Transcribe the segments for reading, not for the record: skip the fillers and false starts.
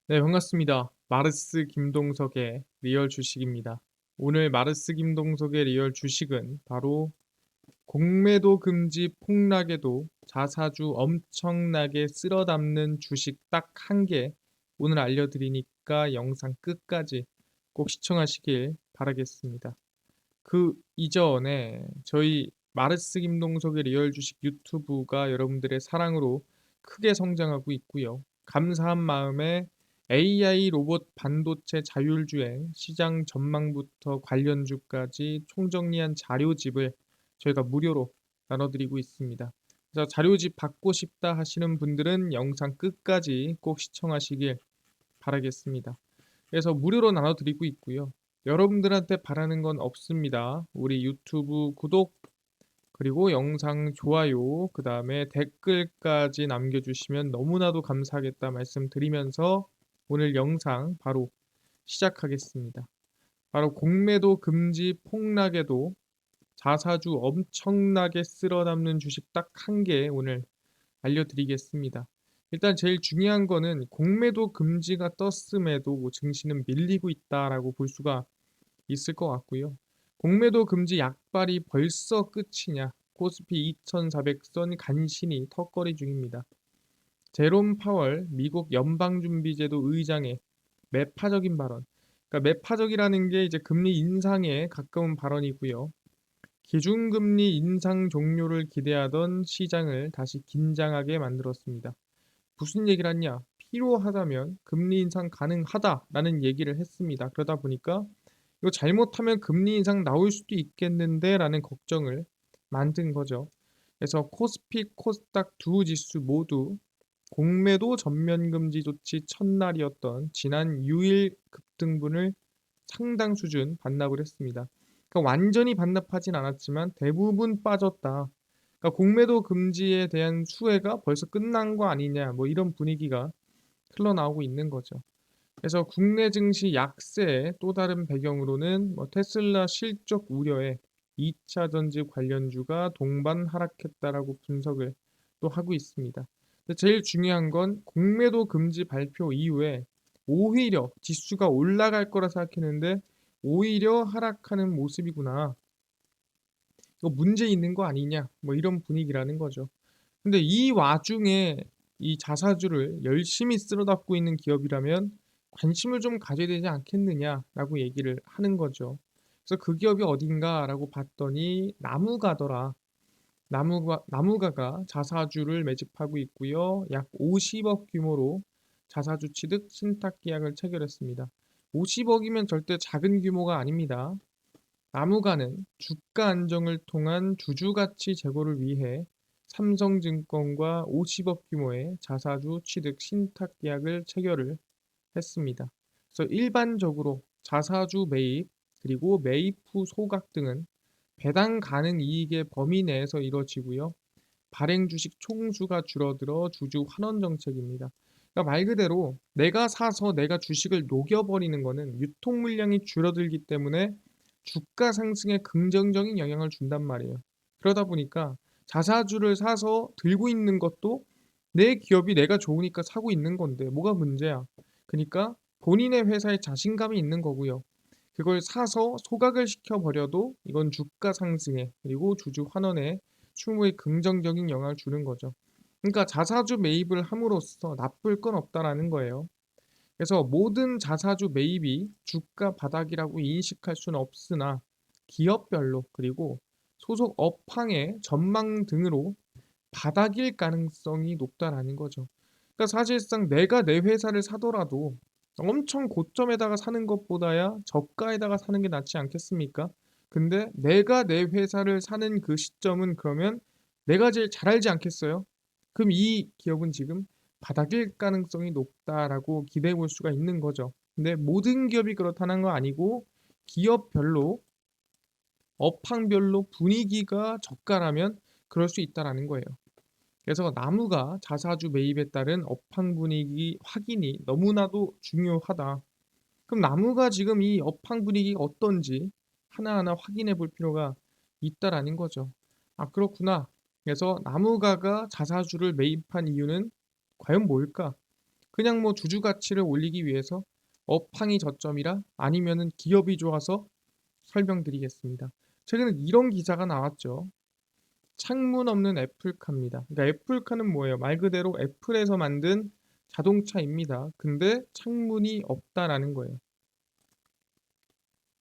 네, 반갑습니다. 마르스 김동석의 리얼 주식입니다. 오늘 마르스 김동석의 리얼 주식은 바로 공매도 금지 폭락에도 자사주 엄청나게 쓸어 담는 주식 딱 한 개 오늘 알려드리니까 영상 끝까지 꼭 시청하시길 바라겠습니다. 그 이전에 저희 마르스 김동석의 리얼 주식 유튜브가 여러분들의 사랑으로 크게 성장하고 있고요. 감사한 마음에 AI 로봇 반도체 자율주행 시장 전망부터 관련주까지 총정리한 자료집을 저희가 무료로 나눠드리고 있습니다. 그래서 자료집 받고 싶다 하시는 분들은 영상 끝까지 꼭 시청하시길 바라겠습니다. 그래서 무료로 나눠드리고 있고요. 여러분들한테 바라는 건 없습니다. 우리 유튜브 구독, 그리고 영상 좋아요, 그 다음에 댓글까지 남겨주시면 너무나도 감사하겠다 말씀드리면서 오늘 영상 바로 시작하겠습니다. 바로 공매도 금지 폭락에도 자사주 엄청나게 쓸어담는 주식 딱 한 개 오늘 알려드리겠습니다. 일단 제일 중요한 거는 공매도 금지가 떴음에도 증시는 밀리고 있다라고 볼 수가 있을 것 같고요. 공매도 금지 약발이 벌써 끝이냐? 코스피 2400선 간신히 턱걸이 중입니다. 제롬 파월 미국 연방준비제도 의장의 매파적인 발언. 그러니까 매파적이라는 게 이제 금리 인상에 가까운 발언이고요. 기준금리 인상 종료를 기대하던 시장을 다시 긴장하게 만들었습니다. 무슨 얘기를 했냐? 필요하다면 금리 인상 가능하다라는 얘기를 했습니다. 그러다 보니까 이거 잘못하면 금리 인상 나올 수도 있겠는데라는 걱정을 만든 거죠. 그래서 코스피, 코스닥 두 지수 모두 공매도 전면 금지 조치 첫날이었던 지난 6일 급등분을 상당 수준 반납을 했습니다. 그러니까 완전히 반납하진 않았지만 대부분 빠졌다. 그러니까 공매도 금지에 대한 수혜가 벌써 끝난 거 아니냐, 뭐 이런 분위기가 흘러나오고 있는 거죠. 그래서 국내 증시 약세의 또 다른 배경으로는 테슬라 실적 우려에 2차 전지 관련주가 동반 하락했다라고 분석을 또 하고 있습니다. 근데 제일 중요한 건 공매도 금지 발표 이후에 오히려 지수가 올라갈 거라 생각했는데 오히려 하락하는 모습이구나. 이거 문제 있는 거 아니냐? 뭐 이런 분위기라는 거죠. 근데 이 와중에 이 자사주를 열심히 쓸어담고 있는 기업이라면 관심을 좀 가져야 되지 않겠느냐라고 얘기를 하는 거죠. 그래서 그 기업이 어딘가라고 봤더니 나무가더라. 나무가가 자사주를 매집하고 있고요. 약 50억 규모로 자사주 취득 신탁 계약을 체결했습니다. 50억이면 절대 작은 규모가 아닙니다. 나무가는 주가 안정을 통한 주주가치 제고를 위해 삼성증권과 50억 규모의 자사주 취득 신탁 계약을 체결을 했습니다. 그래서 일반적으로 자사주 매입 그리고 매입 후 소각 등은 배당 가능 이익의 범위 내에서 이루어지고요. 발행 주식 총수가 줄어들어 주주 환원 정책입니다. 그러니까 말 그대로 내가 사서 내가 주식을 녹여버리는 거는 유통 물량이 줄어들기 때문에 주가 상승에 긍정적인 영향을 준단 말이에요. 그러다 보니까 자사주를 사서 들고 있는 것도 내 기업이 내가 좋으니까 사고 있는 건데 뭐가 문제야? 그러니까 본인의 회사에 자신감이 있는 거고요. 그걸 사서 소각을 시켜버려도 이건 주가 상승에 그리고 주주 환원에 충분히 긍정적인 영향을 주는 거죠. 그러니까 자사주 매입을 함으로써 나쁠 건 없다라는 거예요. 그래서 모든 자사주 매입이 주가 바닥이라고 인식할 수는 없으나 기업별로 그리고 소속 업황의 전망 등으로 바닥일 가능성이 높다라는 거죠. 그러니까 사실상 내가 내 회사를 사더라도 엄청 고점에다가 사는 것보다야 저가에다가 사는 게 낫지 않겠습니까? 근데 내가 내 회사를 사는 그 시점은 그러면 내가 제일 잘 알지 않겠어요? 그럼 이 기업은 지금 바닥일 가능성이 높다라고 기대해 볼 수가 있는 거죠. 근데 모든 기업이 그렇다는 거 아니고 기업별로 업황별로 분위기가 저가라면 그럴 수 있다라는 거예요. 그래서 나무가 자사주 매입에 따른 업황 분위기 확인이 너무나도 중요하다. 그럼 나무가 지금 이 업황 분위기가 어떤지 하나하나 확인해 볼 필요가 있다라는 거죠. 아, 그렇구나. 그래서 나무가가 자사주를 매입한 이유는 과연 뭘까? 그냥 뭐 주주 가치를 올리기 위해서 업황이 저점이라 아니면은 기업이 좋아서 설명드리겠습니다. 최근에 이런 기사가 나왔죠. 창문 없는 애플카입니다. 그러니까 애플카는 뭐예요? 말 그대로 애플에서 만든 자동차입니다. 근데 창문이 없다라는 거예요.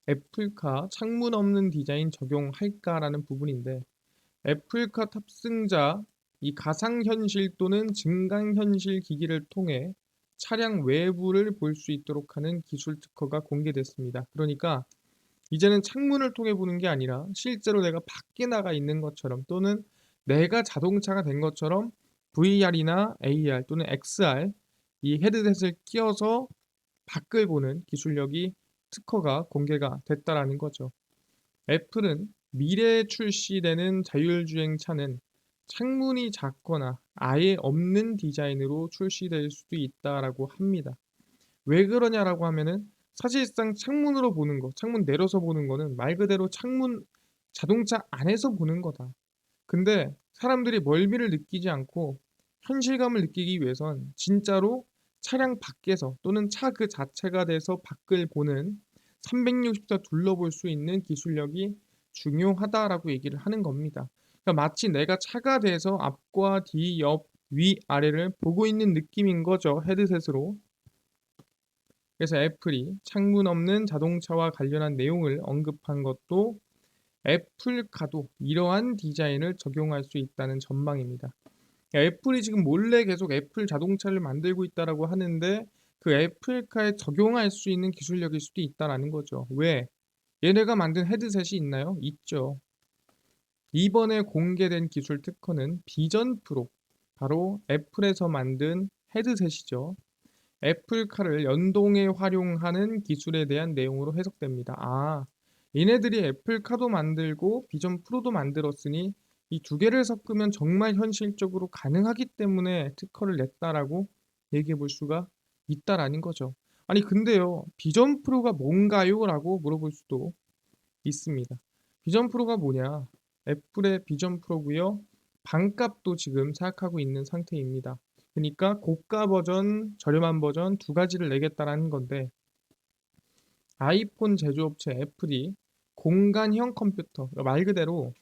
애플카 창문 없는 디자인 적용할까라는 부분인데 애플카 탑승자 이 가상현실 또는 증강현실 기기를 통해 차량 외부를 볼 수 있도록 하는 기술 특허가 공개됐습니다. 그러니까 이제는 창문을 통해 보는 게 아니라 실제로 내가 밖에 나가 있는 것처럼 또는 내가 자동차가 된 것처럼 VR이나 AR 또는 XR 이 헤드셋을 끼워서 밖을 보는 기술력이 특허가 공개가 됐다라는 거죠. 애플은 미래에 출시되는 자율주행 차는 창문이 작거나 아예 없는 디자인으로 출시될 수도 있다라고 합니다. 왜 그러냐라고 하면은 사실상 창문으로 보는 거, 창문 내려서 보는 거는 말 그대로 창문 자동차 안에서 보는 거다. 근데 사람들이 멀미를 느끼지 않고 현실감을 느끼기 위해선 진짜로 차량 밖에서 또는 차 그 자체가 돼서 밖을 보는 360도 둘러볼 수 있는 기술력이 중요하다라고 얘기를 하는 겁니다. 그러니까 마치 내가 차가 돼서 앞과 뒤, 옆, 위, 아래를 보고 있는 느낌인 거죠. 헤드셋으로. 그래서 애플이 창문 없는 자동차와 관련한 내용을 언급한 것도 애플카도 이러한 디자인을 적용할 수 있다는 전망입니다. 애플이 지금 몰래 계속 애플 자동차를 만들고 있다라고 하는데 그 애플카에 적용할 수 있는 기술력일 수도 있다라는 거죠. 왜? 얘네가 만든 헤드셋이 있나요? 있죠. 이번에 공개된 기술 특허는 비전 프로, 바로 애플에서 만든 헤드셋이죠. 애플카를 연동해 활용하는 기술에 대한 내용으로 해석됩니다. 아, 얘네들이 애플카도 만들고 비전 프로도 만들었으니 이 두 개를 섞으면 정말 현실적으로 가능하기 때문에 특허를 냈다라고 얘기해 볼 수가 있다라는 거죠. 아니 근데요, 비전 프로가 뭔가요? 라고 물어볼 수도 있습니다. 비전 프로가 뭐냐? 애플의 비전 프로고요. 반값도 지금 생각하고 있는 상태입니다. 그러니까 고가 버전, 저렴한 버전 두 가지를 내겠다라는 건데 아이폰 제조업체 애플이 공간형 컴퓨터, 말 그대로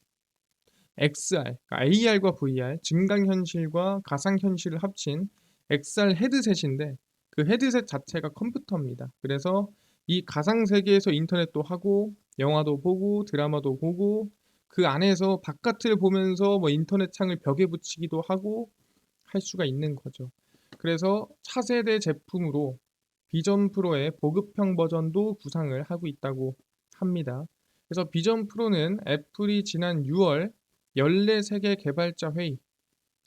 XR, AR과 VR, 증강현실과 가상현실을 합친 XR 헤드셋인데 그 헤드셋 자체가 컴퓨터입니다. 그래서 이 가상 세계에서 인터넷도 하고 영화도 보고 드라마도 보고 그 안에서 바깥을 보면서 뭐 인터넷 창을 벽에 붙이기도 하고 할 수가 있는 거죠. 그래서 차세대 제품으로 비전 프로의 보급형 버전도 구상을 하고 있다고 합니다. 그래서 비전 프로는 애플이 지난 6월 14세계 개발자 회의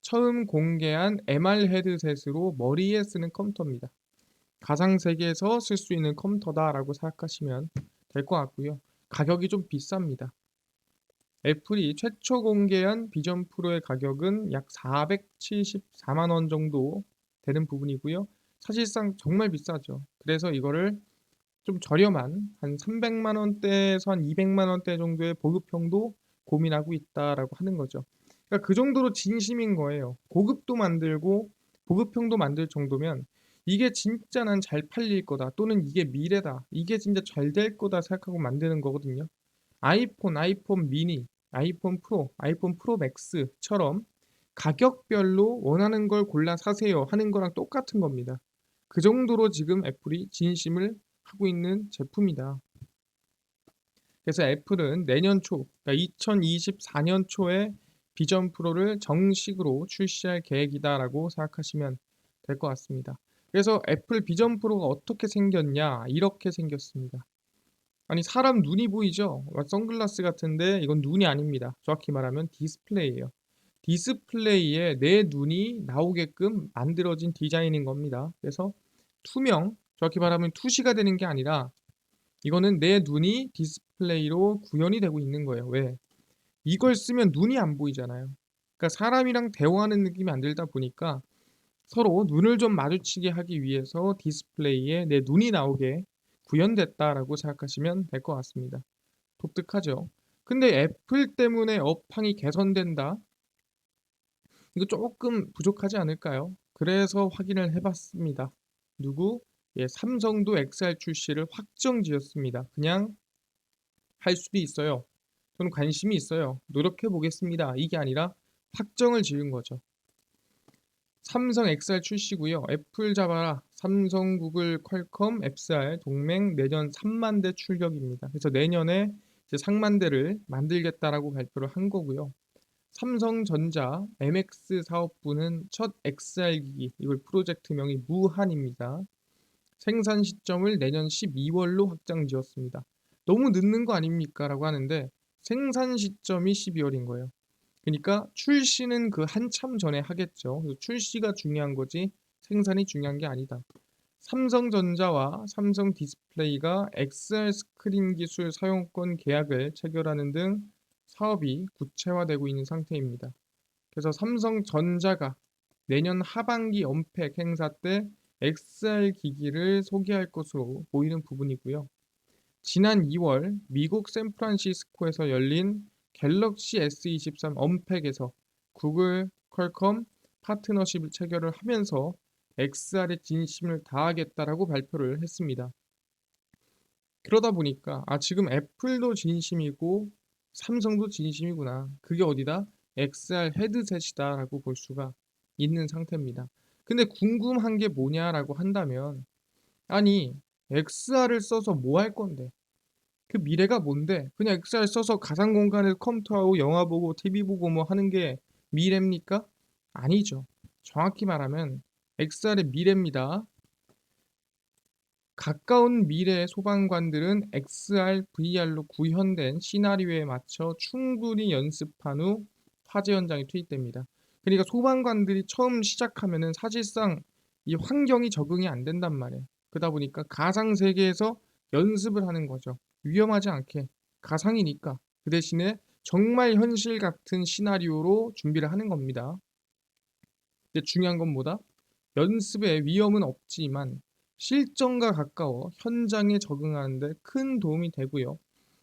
처음 공개한 MR 헤드셋으로 머리에 쓰는 컴퓨터입니다. 가상 세계에서 쓸 수 있는 컴퓨터다라고 생각하시면 될 것 같고요. 가격이 좀 비쌉니다. 애플이 최초 공개한 비전 프로의 가격은 약 474만 원 정도 되는 부분이고요. 사실상 정말 비싸죠. 그래서 이거를 좀 저렴한 한 300만 원대에서 한 200만 원대 정도의 보급형도 고민하고 있다라고 하는 거죠. 그러니까 그 정도로 진심인 거예요. 고급도 만들고 보급형도 만들 정도면 이게 진짜 난 잘 팔릴 거다 또는 이게 미래다 이게 진짜 잘 될 거다 생각하고 만드는 거거든요. 아이폰 미니, 아이폰 프로, 아이폰 프로 맥스처럼 가격별로 원하는 걸 골라 사세요 하는 거랑 똑같은 겁니다. 그 정도로 지금 애플이 진심을 하고 있는 제품이다. 그래서 애플은 내년 초, 그러니까 2024년 초에 비전 프로를 정식으로 출시할 계획이다라고 생각하시면 될 것 같습니다. 그래서 애플 비전 프로가 어떻게 생겼냐? 이렇게 생겼습니다. 아니 사람 눈이 보이죠? 선글라스 같은데 이건 눈이 아닙니다. 정확히 말하면 디스플레이예요. 디스플레이에 내 눈이 나오게끔 만들어진 디자인인 겁니다. 그래서 투명, 정확히 말하면 투시가 되는 게 아니라 이거는 내 눈이 디스플레이로 구현이 되고 있는 거예요. 왜? 이걸 쓰면 눈이 안 보이잖아요. 그러니까 사람이랑 대화하는 느낌이 안 들다 보니까 서로 눈을 좀 마주치게 하기 위해서 디스플레이에 내 눈이 나오게 구현됐다라고 생각하시면 될 것 같습니다. 독특하죠? 근데 애플 때문에 업황이 개선된다? 이거 조금 부족하지 않을까요? 그래서 확인을 해 봤습니다. 누구? 예, 삼성도 XR 출시를 확정지었습니다. 그냥 할 수도 있어요. 저는 관심이 있어요. 노력해 보겠습니다. 이게 아니라 확정을 지은 거죠. 삼성 XR 출시고요. 애플 잡아라. 삼성, 구글, 퀄컴, XR 동맹 내년 3만 대 출격입니다. 그래서 내년에 이제 4만 대를 만들겠다라고 발표를 한 거고요. 삼성전자 MX 사업부는 첫 XR 기기, 이걸 프로젝트명이 무한입니다. 생산 시점을 내년 12월로 확정 지었습니다. 너무 늦는 거 아닙니까? 라고 하는데 생산 시점이 12월인 거예요. 그러니까 출시는 그 한참 전에 하겠죠. 그래서 출시가 중요한 거지 생산이 중요한 게 아니다. 삼성전자와 삼성 디스플레이가 XR 스크린 기술 사용권 계약을 체결하는 등 사업이 구체화되고 있는 상태입니다. 그래서 삼성전자가 내년 하반기 언팩 행사 때 XR 기기를 소개할 것으로 보이는 부분이고요. 지난 2월 미국 샌프란시스코에서 열린 갤럭시 S23 언팩에서 구글, 퀄컴 파트너십을 체결을 하면서 XR에 진심을 다하겠다라고 발표를 했습니다. 그러다 보니까 지금 애플도 진심이고 삼성도 진심이구나. 그게 어디다? XR 헤드셋이다라고 볼 수가 있는 상태입니다. 근데 궁금한 게 뭐냐라고 한다면 아니 XR을 써서 뭐 할 건데? 그 미래가 뭔데? 그냥 XR 써서 가상 공간에서 컴퓨터하고 영화 보고 TV 보고 뭐 하는 게 미래입니까? 아니죠. 정확히 말하면 XR의 미래입니다. 가까운 미래의 소방관들은 XR, VR로 구현된 시나리오에 맞춰 충분히 연습한 후 화재 현장에 투입됩니다. 그러니까 소방관들이 처음 시작하면은 사실상 이 환경이 적응이 안 된단 말이에요. 그러다 보니까 가상 세계에서 연습을 하는 거죠. 위험하지 않게 가상이니까 그 대신에 정말 현실 같은 시나리오로 준비를 하는 겁니다. 근데 중요한 건 뭐다? 연습에 위험은 없지만 실전과 가까워 현장에 적응하는 데 큰 도움이 되고요.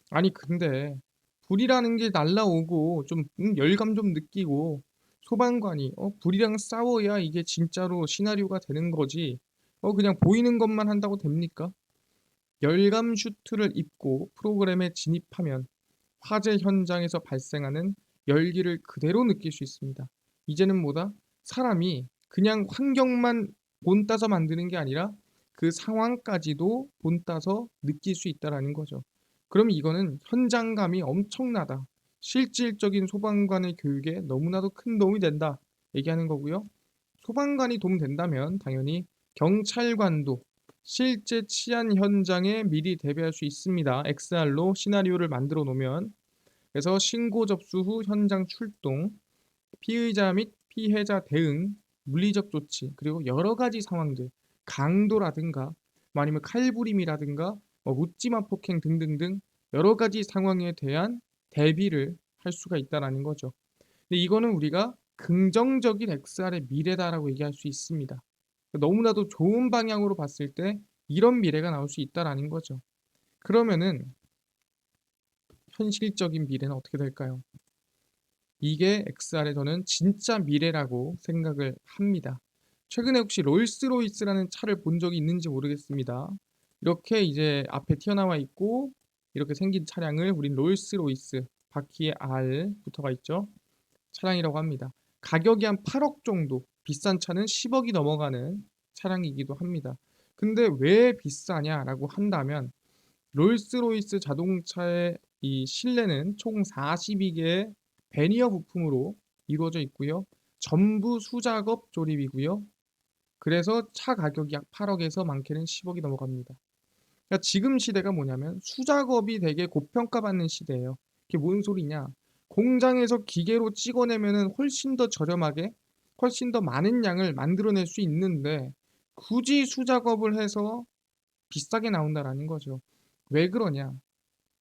아니 근데 불이라는 게 날라오고 좀 열감 좀 느끼고 소방관이 불이랑 싸워야 이게 진짜로 시나리오가 되는 거지. 그냥 보이는 것만 한다고 됩니까? 열감 슈트를 입고 프로그램에 진입하면 화재 현장에서 발생하는 열기를 그대로 느낄 수 있습니다. 이제는 뭐다? 사람이 그냥 환경만 본따서 만드는 게 아니라 그 상황까지도 본따서 느낄 수 있다라는 거죠. 그럼 이거는 현장감이 엄청나다. 실질적인 소방관의 교육에 너무나도 큰 도움이 된다. 얘기하는 거고요. 소방관이 도움된다면 당연히 경찰관도 실제 치안 현장에 미리 대비할 수 있습니다. XR로 시나리오를 만들어 놓으면 그래서 신고 접수 후 현장 출동, 피의자 및 피해자 대응, 물리적 조치, 그리고 여러 가지 상황들, 강도라든가 뭐 아니면 칼부림이라든가 묻지마 폭행 등등등 여러 가지 상황에 대한 대비를 할 수가 있다라는 거죠. 근데 이거는 우리가 긍정적인 XR의 미래다라고 얘기할 수 있습니다. 너무나도 좋은 방향으로 봤을 때 이런 미래가 나올 수 있다라는 거죠. 그러면은 현실적인 미래는 어떻게 될까요? 이게 XR의 저는 진짜 미래라고 생각을 합니다. 최근에 혹시 롤스로이스라는 차를 본 적이 있는지 모르겠습니다. 이렇게 이제 앞에 튀어나와 있고 이렇게 생긴 차량을 우린 롤스로이스 바퀴에 R 붙어가 있죠. 차량이라고 합니다. 가격이 한 8억 정도, 비싼 차는 10억이 넘어가는 차량이기도 합니다. 근데 왜 비싸냐라고 한다면 롤스로이스 자동차의 이 실내는 총 42개의 베니어 부품으로 이루어져 있고요. 전부 수작업 조립이고요. 그래서 차 가격이 약 8억에서 많게는 10억이 넘어갑니다. 그러니까 지금 시대가 뭐냐면 수작업이 되게 고평가받는 시대예요. 그게 뭔 소리냐? 공장에서 기계로 찍어내면은 훨씬 더 저렴하게, 훨씬 더 많은 양을 만들어낼 수 있는데 굳이 수작업을 해서 비싸게 나온다라는 거죠. 왜 그러냐?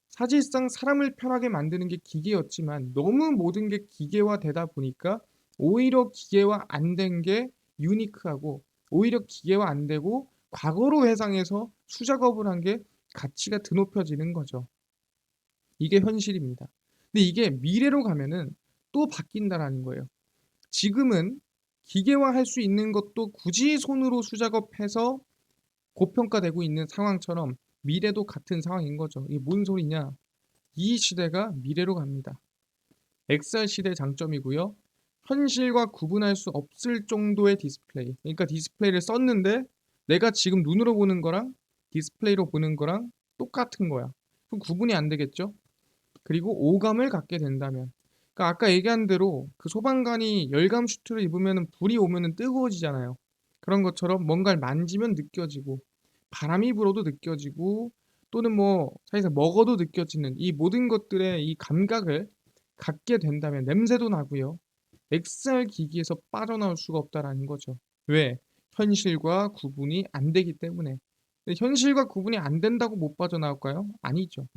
사실상 사람을 편하게 만드는 게 기계였지만 너무 모든 게 기계화되다 보니까 오히려 기계화 안 된 게 유니크하고 오히려 기계화 안 되고 과거로 회상해서 수작업을 한 게 가치가 드높여지는 거죠. 이게 현실입니다. 근데 이게 미래로 가면은 또 바뀐다라는 거예요. 지금은 기계화할 수 있는 것도 굳이 손으로 수작업해서 고평가되고 있는 상황처럼 미래도 같은 상황인 거죠. 이게 뭔 소리냐? 이 시대가 미래로 갑니다. XR 시대의 장점이고요. 현실과 구분할 수 없을 정도의 디스플레이. 그러니까 디스플레이를 썼는데 내가 지금 눈으로 보는 거랑 디스플레이로 보는 거랑 똑같은 거야. 그럼 구분이 안 되겠죠? 그리고 오감을 갖게 된다면. 그러니까 아까 얘기한 대로 그 소방관이 열감 슈트를 입으면 불이 오면 뜨거워지잖아요. 그런 것처럼 뭔가를 만지면 느껴지고 바람이 불어도 느껴지고 또는 뭐 사실상 먹어도 느껴지는 이 모든 것들의 이 감각을 갖게 된다면 냄새도 나고요. XR 기기에서 빠져나올 수가 없다라는 거죠. 왜? 현실과 구분이 안 되기 때문에. 근데 현실과 구분이 안 된다고 못 빠져나올까요? 아니죠.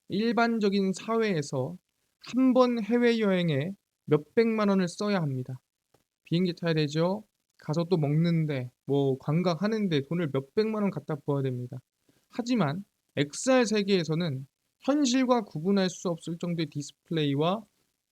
일반적인 사회에서 한 번 해외여행에 몇백만 원을 써야 합니다. 비행기 타야 되죠. 가서 또 먹는데 뭐 관광하는데 돈을 몇백만 원 갖다 부어야 됩니다. 하지만 XR 세계에서는 현실과 구분할 수 없을 정도의 디스플레이와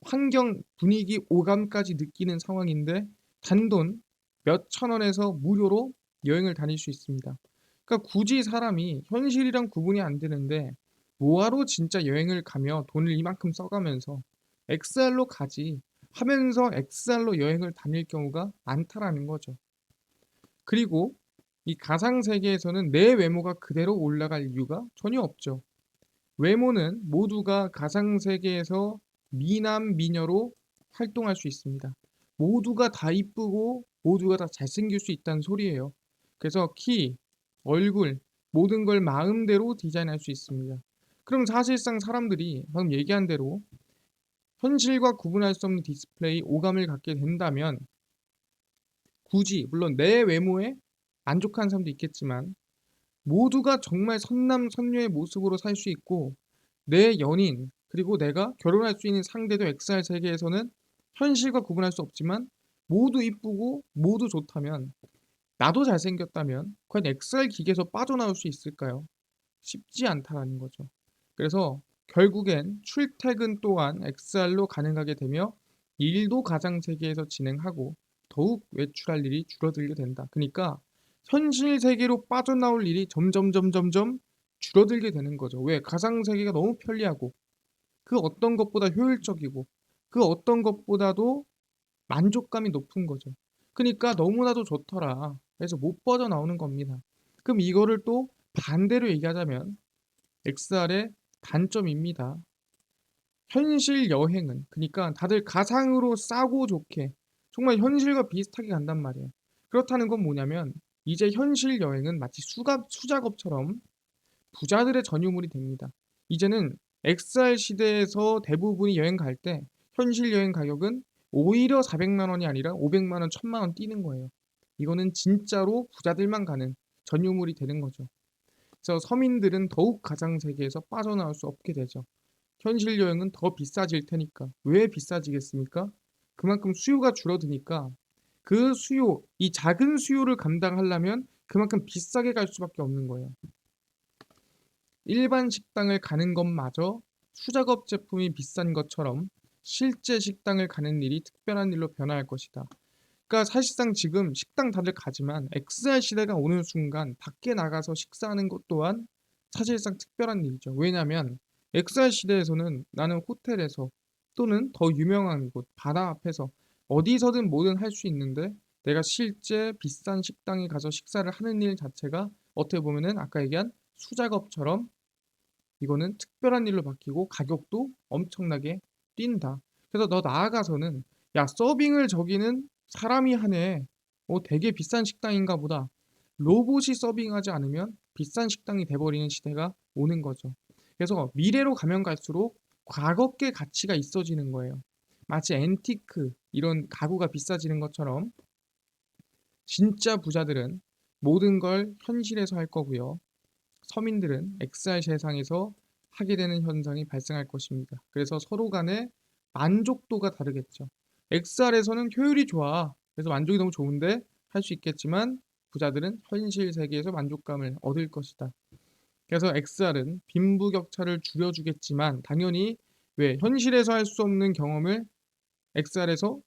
환경, 분위기, 오감까지 느끼는 상황인데 단돈 몇천 원에서 무료로 여행을 다닐 수 있습니다. 그러니까 굳이 사람이 현실이랑 구분이 안 되는데 뭐하러 진짜 여행을 가며 돈을 이만큼 써가면서 XR로 가지 하면서 XR로 여행을 다닐 경우가 많다라는 거죠. 그리고 이 가상 세계에서는 내 외모가 그대로 올라갈 이유가 전혀 없죠. 외모는 모두가 가상 세계에서 미남 미녀로 활동할 수 있습니다. 모두가 다 이쁘고 모두가 다 잘생길 수 있다는 소리예요. 그래서 키, 얼굴 모든 걸 마음대로 디자인할 수 있습니다. 그럼 사실상 사람들이 방금 얘기한 대로 현실과 구분할 수 없는 디스플레이 오감을 갖게 된다면 굳이 물론 내 외모에 만족하는 사람도 있겠지만 모두가 정말 선남 선녀의 모습으로 살 수 있고 내 연인 그리고 내가 결혼할 수 있는 상대도 XR 세계에서는 현실과 구분할 수 없지만 모두 이쁘고 모두 좋다면 나도 잘생겼다면 과연 XR 기계에서 빠져나올 수 있을까요? 쉽지 않다라는 거죠. 그래서 결국엔 출퇴근 또한 XR로 가능하게 되며 일도 가상 세계에서 진행하고 더욱 외출할 일이 줄어들게 된다. 그러니까 현실 세계로 빠져나올 일이 점점 줄어들게 되는 거죠. 왜? 가상 세계가 너무 편리하고 그 어떤 것보다 효율적이고 그 어떤 것보다도 만족감이 높은 거죠. 그러니까 너무나도 좋더라. 그래서 못 빠져나오는 겁니다. 그럼 이거를 또 반대로 얘기하자면 XR의 단점입니다. 현실 여행은 그러니까 다들 가상으로 싸고 좋게 정말 현실과 비슷하게 간단 말이에요. 그렇다는 건 뭐냐면 이제 현실 여행은 마치 수작업처럼 부자들의 전유물이 됩니다. 이제는 XR 시대에서 대부분이 여행 갈 때 현실 여행 가격은 오히려 400만 원이 아니라 500만 원, 1000만 원 뛰는 거예요. 이거는 진짜로 부자들만 가는 전유물이 되는 거죠. 그래서 서민들은 더욱 가상 세계에서 빠져나올 수 없게 되죠. 현실 여행은 더 비싸질 테니까. 왜 비싸지겠습니까? 그만큼 수요가 줄어드니까 그 수요, 이 작은 수요를 감당하려면 그만큼 비싸게 갈 수밖에 없는 거예요. 일반 식당을 가는 것마저 수작업 제품이 비싼 것처럼 실제 식당을 가는 일이 특별한 일로 변화할 것이다. 그러니까 사실상 지금 식당 다들 가지만 XR 시대가 오는 순간 밖에 나가서 식사하는 것 또한 사실상 특별한 일이죠. 왜냐하면 XR 시대에서는 나는 호텔에서 또는 더 유명한 곳 바다 앞에서 어디서든 뭐든 할 수 있는데 내가 실제 비싼 식당에 가서 식사를 하는 일 자체가 어떻게 보면은 아까 얘기한 수작업처럼 이거는 특별한 일로 바뀌고 가격도 엄청나게 뛴다. 그래서 너 나아가서는 야 서빙을 저기는 사람이 하네. 되게 비싼 식당인가 보다. 로봇이 서빙하지 않으면 비싼 식당이 돼버리는 시대가 오는 거죠. 그래서 미래로 가면 갈수록 과거께 가치가 있어지는 거예요. 마치 앤티크 이런 가구가 비싸지는 것처럼 진짜 부자들은 모든 걸 현실에서 할 거고요. 서민들은 XR 세상에서 하게 되는 현상이 발생할 것입니다. 그래서 서로 간의 만족도가 다르겠죠. XR에서는 효율이 좋아. 그래서 만족이 너무 좋은데 할 수 있겠지만 부자들은 현실 세계에서 만족감을 얻을 것이다. 그래서 XR은 빈부격차를 줄여주겠지만 당연히 왜 현실에서 할 수 없는 경험을 XR에서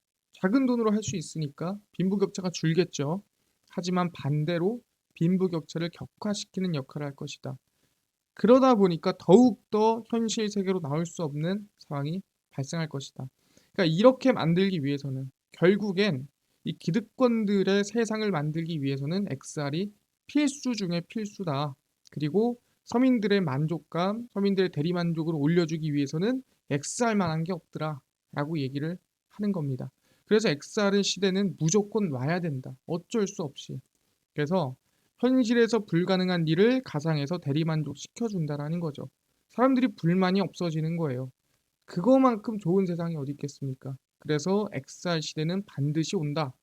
작은 돈으로 할 수 있으니까 빈부격차가 줄겠죠. 하지만 반대로 빈부격차를 격화시키는 역할을 할 것이다. 그러다 보니까 더욱더 현실 세계로 나올 수 없는 상황이 발생할 것이다. 그러니까 이렇게 만들기 위해서는 결국엔 이 기득권들의 세상을 만들기 위해서는 XR이 필수 중에 필수다. 그리고 서민들의 만족감, 서민들의 대리만족을 올려주기 위해서는 XR만한 게 없더라 라고 얘기를 하는 겁니다. 그래서 XR 시대는 무조건 와야 된다. 어쩔 수 없이. 그래서 현실에서 불가능한 일을 가상에서 대리만족 시켜준다라는 거죠. 사람들이 불만이 없어지는 거예요. 그거만큼 좋은 세상이 어디 있겠습니까? 그래서 XR 시대는 반드시 온다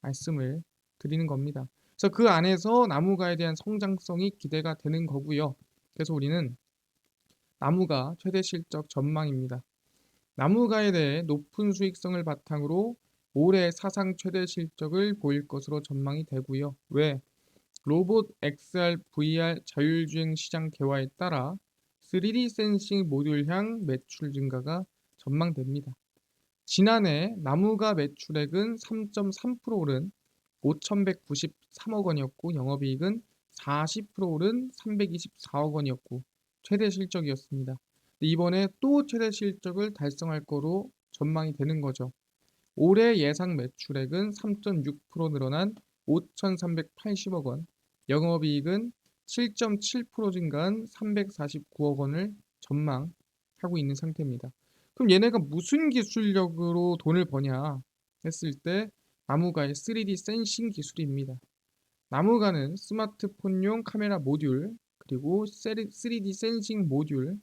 말씀을 드리는 겁니다. 그래서 그 안에서 나무가에 대한 성장성이 기대가 되는 거고요. 그래서 우리는 나무가 최대 실적 전망입니다. 나무가에 대해 높은 수익성을 바탕으로 올해 사상 최대 실적을 보일 것으로 전망이 되고요. 왜? 로봇 XR, VR 자율주행 시장 개화에 따라 3D 센싱 모듈향 매출 증가가 전망됩니다. 지난해 나무가 매출액은 3.3% 오른 5,193억 원이었고 영업이익은 40% 오른 324억 원이었고 최대 실적이었습니다. 이번에 또 최대 실적을 달성할 거로 전망이 되는 거죠. 올해 예상 매출액은 3.6% 늘어난 5,380억 원, 영업이익은 7.7% 증가한 349억 원을 전망하고 있는 상태입니다. 그럼 얘네가 무슨 기술력으로 돈을 버냐 했을 때 나무가의 3D 센싱 기술입니다. 나무가는 스마트폰용 카메라 모듈, 그리고 3D 센싱 모듈,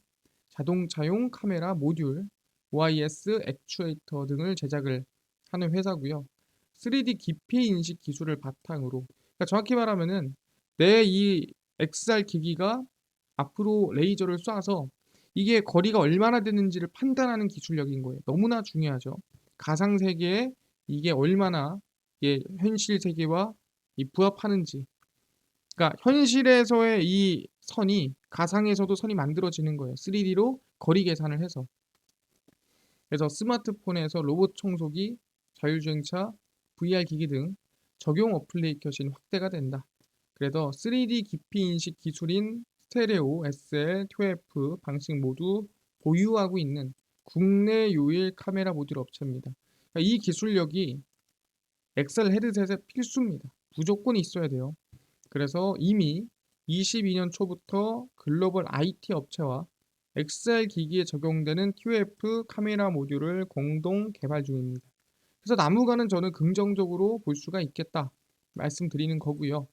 자동차용 카메라 모듈, OIS 액추에이터 등을 제작을 하는 회사고요. 3D 기피 인식 기술을 바탕으로, 그러니까 정확히 말하면은 내 이 XR 기기가 앞으로 레이저를 쏴서 이게 거리가 얼마나 되는지를 판단하는 기술력인 거예요. 너무나 중요하죠. 가상 세계에 이게 얼마나 이게 현실 세계와 이 부합하는지. 그러니까 현실에서의 이 선이 가상에서도 선이 만들어지는 거예요. 3D로 거리 계산을 해서. 그래서 스마트폰에서 로봇 청소기, 자율주행차, VR 기기 등 적용 어플리케이션이 확대가 된다. 그래서 3D 기피 인식 기술인 스테레오, SL, TOF 방식 모두 보유하고 있는 국내 유일 카메라 모듈 업체입니다. 그러니까 이 기술력이 엑셀 헤드셋의 필수입니다. 무조건 있어야 돼요. 그래서 이미 22년 초부터 글로벌 IT 업체와 XR 기기에 적용되는 TOF 카메라 모듈을 공동 개발 중입니다. 그래서 나무가는 저는 긍정적으로 볼 수가 있겠다 말씀드리는 거고요.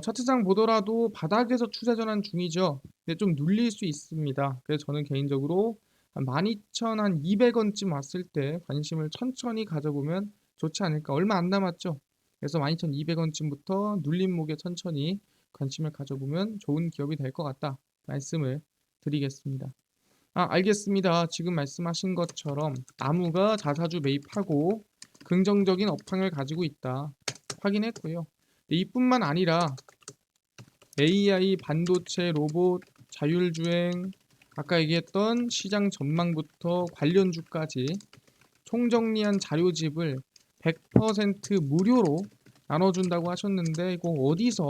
차트상 보더라도 바닥에서 추세 전환 중이죠. 근데 좀 눌릴 수 있습니다. 그래서 저는 개인적으로 한 12,200원쯤 왔을 때 관심을 천천히 가져보면 좋지 않을까. 얼마 안 남았죠. 그래서 12,200원쯤부터 눌림목에 천천히 관심을 가져보면 좋은 기업이 될 것 같다 말씀을 드리겠습니다. 알겠습니다. 지금 말씀하신 것처럼 나무가 자사주 매입하고 긍정적인 업황을 가지고 있다 확인했고요. 이뿐만 아니라 AI, 반도체, 로봇, 자율주행, 아까 얘기했던 시장 전망부터 관련주까지 총정리한 자료집을 100% 무료로 나눠준다고 하셨는데 이거 어디서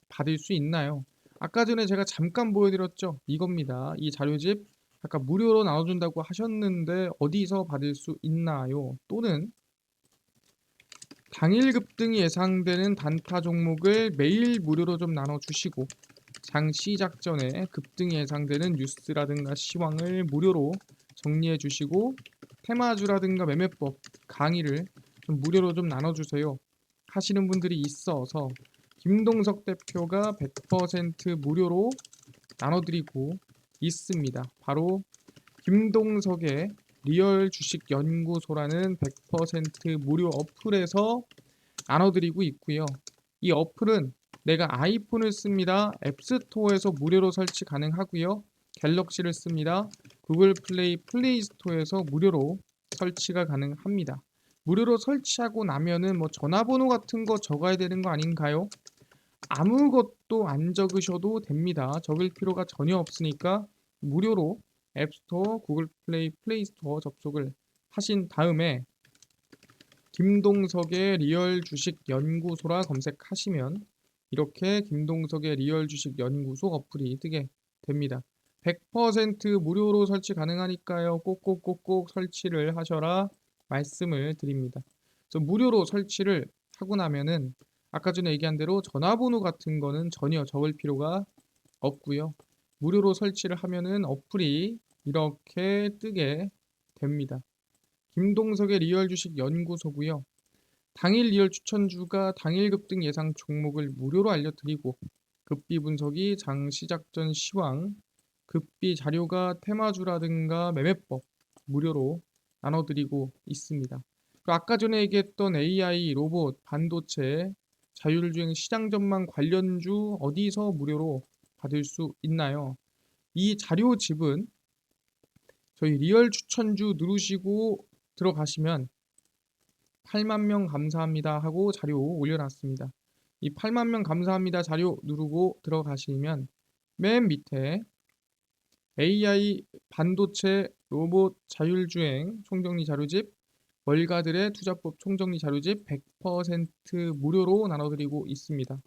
받을 수 있나요? 아까 전에 제가 잠깐 보여드렸죠? 이겁니다. 이 자료집 아까 무료로 나눠준다고 하셨는데 어디서 받을 수 있나요? 또는 당일 급등이 예상되는 단타 종목을 매일 무료로 좀 나눠주시고 장 시작 전에 급등이 예상되는 뉴스라든가 시황을 무료로 정리해 주시고 테마주라든가 매매법 강의를 좀 무료로 좀 나눠주세요 하시는 분들이 있어서 김동석 대표가 100% 무료로 나눠드리고 있습니다. 바로 김동석의 리얼 주식 연구소라는 100% 무료 어플에서 나눠드리고 있고요. 이 어플은 내가 아이폰을 씁니다. 앱스토어에서 무료로 설치 가능하고요. 갤럭시를 씁니다. 구글 플레이 플레이스토어에서 무료로 설치가 가능합니다. 무료로 설치하고 나면은 뭐 전화번호 같은 거 적어야 되는 거 아닌가요? 아무것도 안 적으셔도 됩니다. 적을 필요가 전혀 없으니까 무료로 앱스토어, 구글 플레이, 플레이스토어 접속을 하신 다음에 김동석의 리얼 주식 연구소라 검색하시면 이렇게 김동석의 리얼 주식 연구소 어플이 뜨게 됩니다. 100% 무료로 설치 가능하니까요. 꼭꼭꼭꼭 설치를 하셔라 말씀을 드립니다. 그래서 무료로 설치를 하고 나면은 아까 전에 얘기한 대로 전화번호 같은 거는 전혀 적을 필요가 없고요. 무료로 설치를 하면은 어플이 이렇게 뜨게 됩니다. 김동석의 리얼 주식 연구소고요. 당일 리얼 추천주가 당일 급등 예상 종목을 무료로 알려드리고 급비 분석이 장 시작 전 시황, 급비 자료가 테마주라든가 매매법 무료로 나눠드리고 있습니다. 그리고 아까 전에 얘기했던 AI, 로봇, 반도체, 자율주행 시장 전망 관련주 어디서 무료로 받을 수 있나요? 이 자료집은 저희 리얼 추천주 누르시고 들어가시면 8만 명 감사합니다 하고 자료 올려놨습니다. 이 8만 명 감사합니다 자료 누르고 들어가시면 맨 밑에 AI, 반도체, 로봇, 자율주행 총정리 자료집, 월가들의 투자법 총정리 자료집 100% 무료로 나눠드리고 있습니다.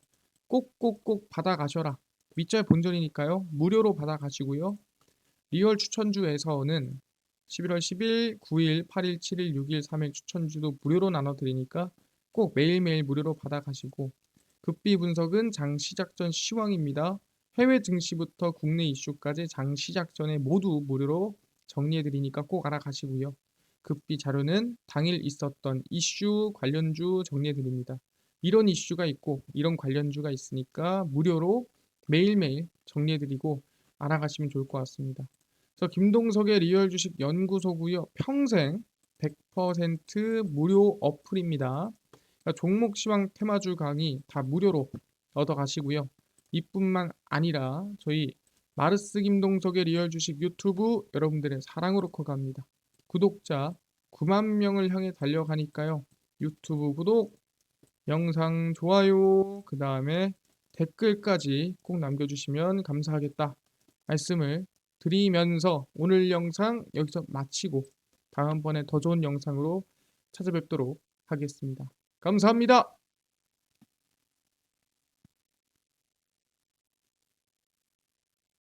꼭꼭꼭 받아가셔라. 밑자의 본전이니까요. 무료로 받아가시고요. 리얼 추천주에서는 11월 10일, 9일, 8일, 7일, 6일, 3일 추천주도 무료로 나눠드리니까 꼭 매일매일 무료로 받아가시고 급비 분석은 장 시작 전 시황입니다. 해외 증시부터 국내 이슈까지 장 시작 전에 모두 무료로 정리해드리니까 꼭 알아가시고요. 급비 자료는 당일 있었던 이슈 관련주 정리해드립니다. 이런 이슈가 있고 이런 관련주가 있으니까 무료로 매일매일 정리해드리고 알아가시면 좋을 것 같습니다. 저 김동석의 리얼 주식 연구소고요. 평생 100% 무료 어플입니다. 그러니까 종목 시황 테마주 강의 다 무료로 얻어가시고요. 이뿐만 아니라 저희 마르스 김동석의 리얼 주식 유튜브 여러분들의 사랑으로 커갑니다. 구독자 9만 명을 향해 달려가니까요. 유튜브 구독, 영상 좋아요, 그 다음에 댓글까지 꼭 남겨주시면 감사하겠다 말씀을 드리면서 오늘 영상 여기서 마치고 다음번에 더 좋은 영상으로 찾아뵙도록 하겠습니다. 감사합니다.